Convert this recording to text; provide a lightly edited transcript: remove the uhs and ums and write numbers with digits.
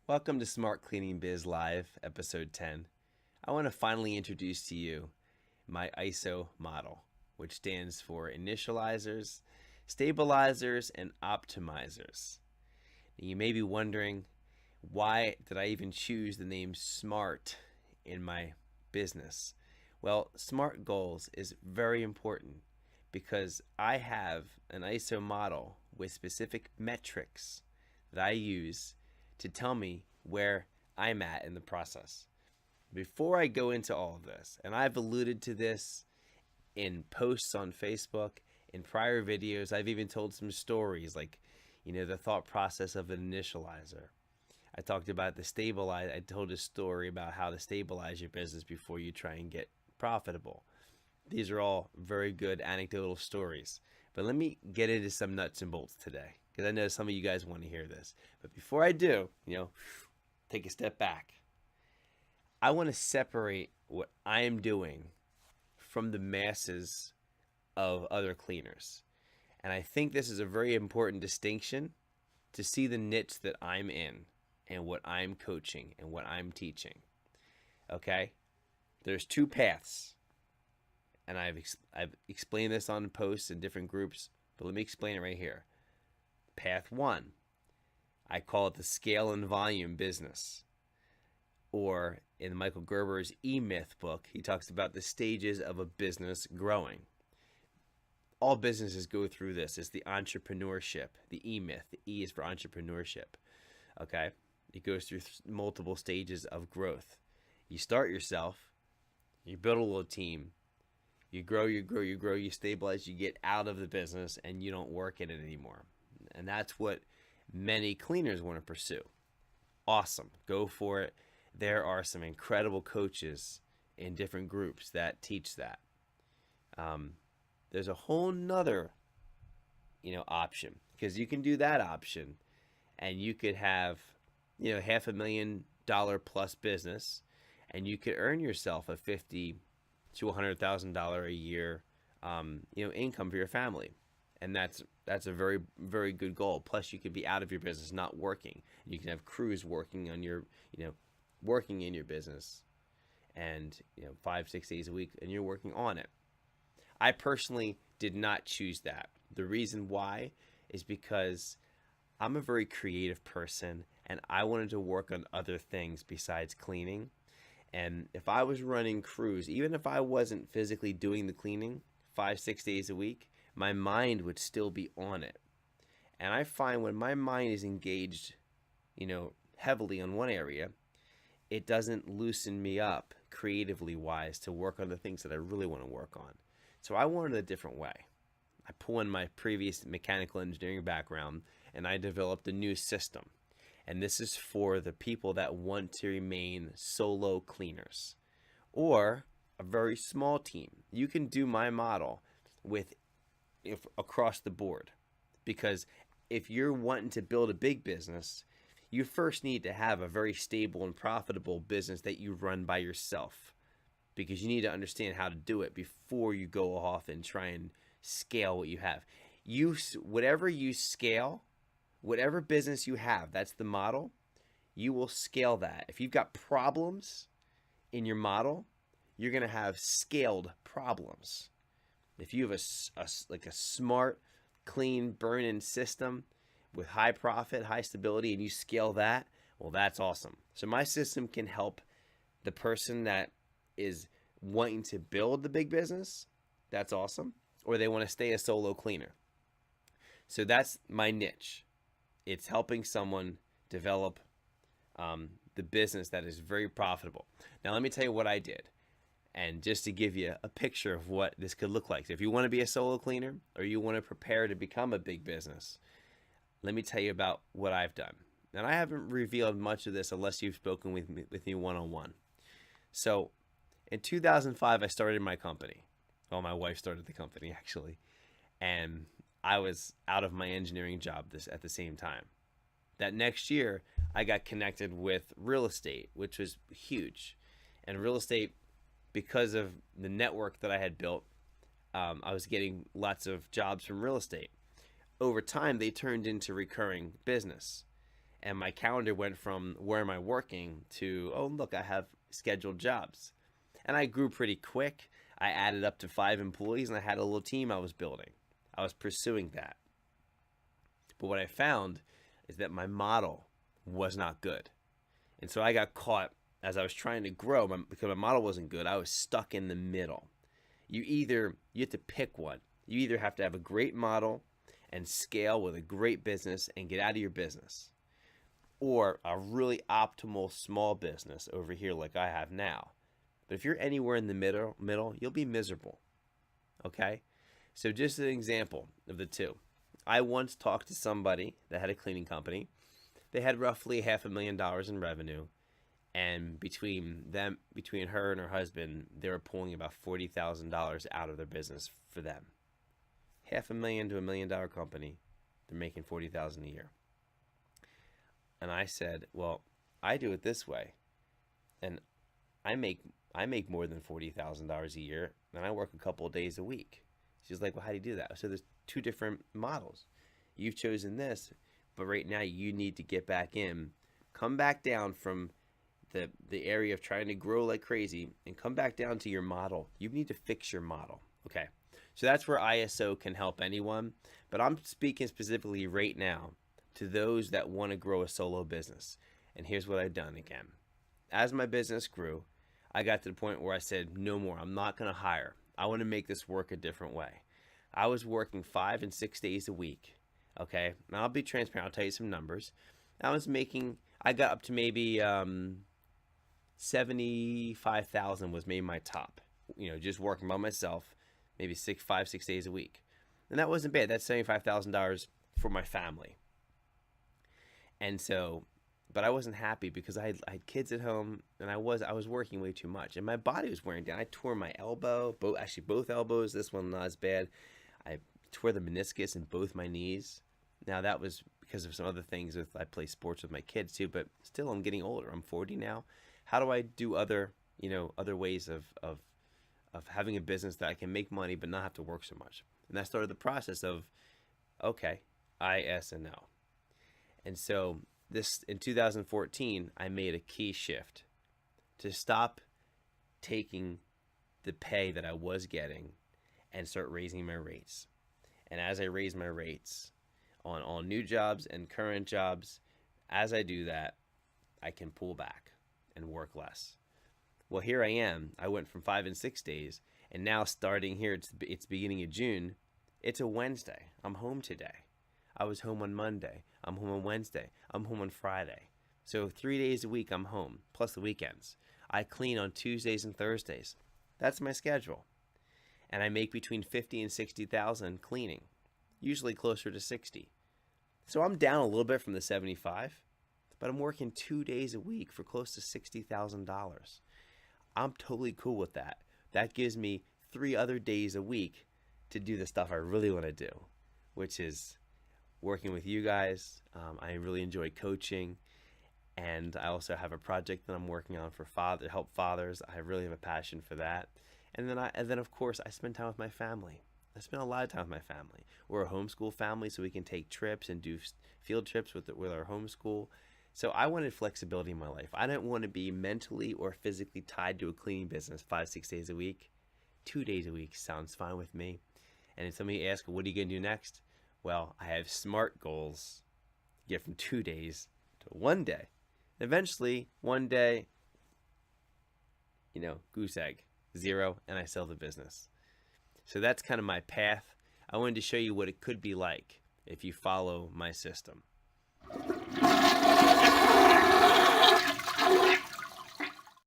Welcome to Smart Cleaning Biz Live, episode 10. I want to finally introduce to you my ISO model, which stands for initializers, stabilizers, and optimizers. Now, you may be wondering, why did I even choose the name SMART in my business? Well, SMART goals is very important because I have an ISO model with specific metrics that I use to tell me where I'm at in the process. Before I go into all of this, and I've alluded to this in posts on Facebook, in prior videos, I've even told some stories like, the thought process of an initializer. I talked about the stabilize. I told a story about how to stabilize your business before you try and get profitable. These are all very good anecdotal stories. But let me get into some nuts and bolts today, because I know some of you guys want to hear this. But before I do, take a step back. I want to separate what I am doing from the masses of other cleaners. And I think this is a very important distinction to see the niche that I'm in and what I'm coaching and what I'm teaching. Okay? There's two paths. And I've explained this on posts in different groups, but let me explain it right here. Path one, I call it the scale and volume business. Or in Michael Gerber's E-Myth book, he talks about the stages of a business growing. All businesses go through this. It's the entrepreneurship, the E-Myth. The E is for entrepreneurship. Okay? It goes through multiple stages of growth. You start yourself, you build a little team, you grow, you stabilize, you get out of the business, and you don't work in it anymore. And that's what many cleaners want to pursue. Awesome. Go for it. There are some incredible coaches in different groups that teach that. There's a whole nother, option, because you can do that option and you could have, $500,000 plus business, and you could earn yourself a $50,000 to $100,000 a year, income for your family. And that's a very, very good goal. Plus, you could be out of your business, not working. You can have crews working on your, working in your business, and 5-6 days a week, and you're working on it. I personally did not choose that. The reason why is because I'm a very creative person, and I wanted to work on other things besides cleaning. And if I was running crews, even if I wasn't physically doing the cleaning 5-6 days a week, my mind would still be on it. And I find when my mind is engaged, heavily on one area, it doesn't loosen me up creatively wise to work on the things that I really want to work on. So I wanted a different way. I pull in my previous mechanical engineering background, and I developed a new system. And this is for the people that want to remain solo cleaners or a very small team. You can do my model across the board, because if you're wanting to build a big business, you first need to have a very stable and profitable business that you run by yourself, because you need to understand how to do it before you go off and try and scale what you have. Whatever you scale, whatever business you have, that's the model, you will scale that. If you've got problems in your model, you're going to have scaled problems. If you have a smart, clean, burn-in system with high profit, high stability, and you scale that, well, that's awesome. So my system can help the person that is wanting to build the big business. That's awesome. Or they want to stay a solo cleaner. So that's my niche. It's helping someone develop the business that is very profitable. Now, let me tell you what I did. And just to give you a picture of what this could look like. So if you want to be a solo cleaner, or you want to prepare to become a big business, let me tell you about what I've done. And I haven't revealed much of this unless you've spoken with me one-on-one. So in 2005, I started my company. Well, my wife started the company, actually. And I was out of my engineering job at the same time. That next year, I got connected with real estate, which was huge. And real estate, because of the network that I had built, I was getting lots of jobs from real estate. Over time, they turned into recurring business. And my calendar went from where am I working to, oh, look, I have scheduled jobs. And I grew pretty quick. I added up to 5 employees and I had a little team I was building. I was pursuing that. But what I found is that my model was not good. And so I got caught as I was trying to grow because my model wasn't good. I was stuck in the middle. You have to pick one. You either have to have a great model and scale with a great business and get out of your business, or a really optimal small business over here like I have now. But if you're anywhere in the middle, you'll be miserable. Okay? So just an example of the two. I once talked to somebody that had a cleaning company. They had roughly $500,000 in revenue. And between her and her husband, they were pulling about $40,000 out of their business for them. $500,000 to $1 million company, they're making $40,000 a year. And I said, well, I do it this way, and I make more than $40,000 a year, and I work a couple of days a week. She's like, well, how do you do that? So there's 2 different models. You've chosen this, but right now you need to get back in, come back down from the area of trying to grow like crazy and come back down to your model. You need to fix your model. Okay. So that's where ISO can help anyone. But I'm speaking specifically right now to those that want to grow a solo business. And here's what I've done again. As my business grew, I got to the point where I said, no more. I'm not going to hire. I want to make this work a different way. I was working 5 and 6 days a week. Okay. Now I'll be transparent. I'll tell you some numbers. I got up to maybe 75,000 was maybe my top, just working by myself, maybe 5, 6 days a week. And that wasn't bad. That's $75,000 for my family. And so, but I wasn't happy because I had kids at home and I was working way too much and my body was wearing down. I tore my elbow, both elbows. This one not as bad. I tore the meniscus in both my knees. Now that was because of some other things. I play sports with my kids too, but still I'm getting older. I'm 40 now. How do I do other ways of having a business that I can make money but not have to work so much? And that started the process of, okay, ISO. And so in 2014, I made a key shift to stop taking the pay that I was getting and start raising my rates. And as I raise my rates on all new jobs and current jobs, as I do that, I can pull back and work less. Well, here I am. I went from 5 and 6 days, and now starting here, it's beginning of June. It's a Wednesday. I'm home today. I was home on Monday. I'm home on Wednesday. I'm home on Friday. So 3 days a week I'm home, plus the weekends. I clean on Tuesdays and Thursdays. That's my schedule. And I make between 50 and 60,000 cleaning, usually closer to 60. So I'm down a little bit from the 75. But I'm working 2 days a week for close to $60,000. I'm totally cool with that. That gives me 3 other days a week to do the stuff I really want to do, which is working with you guys. I really enjoy coaching, and I also have a project that I'm working on for to help fathers. I really have a passion for that. And then of course I spend time with my family. I spend a lot of time with my family. We're a homeschool family, so we can take trips and do field trips with our homeschool. So I wanted flexibility in my life. I didn't want to be mentally or physically tied to a cleaning business 5, 6 days a week. 2 days a week sounds fine with me. And if somebody asks, what are you going to do next? Well, I have SMART goals. Get from 2 days to 1 day. Eventually, 1 day, goose egg, 0, and I sell the business. So that's kind of my path. I wanted to show you what it could be like if you follow my system.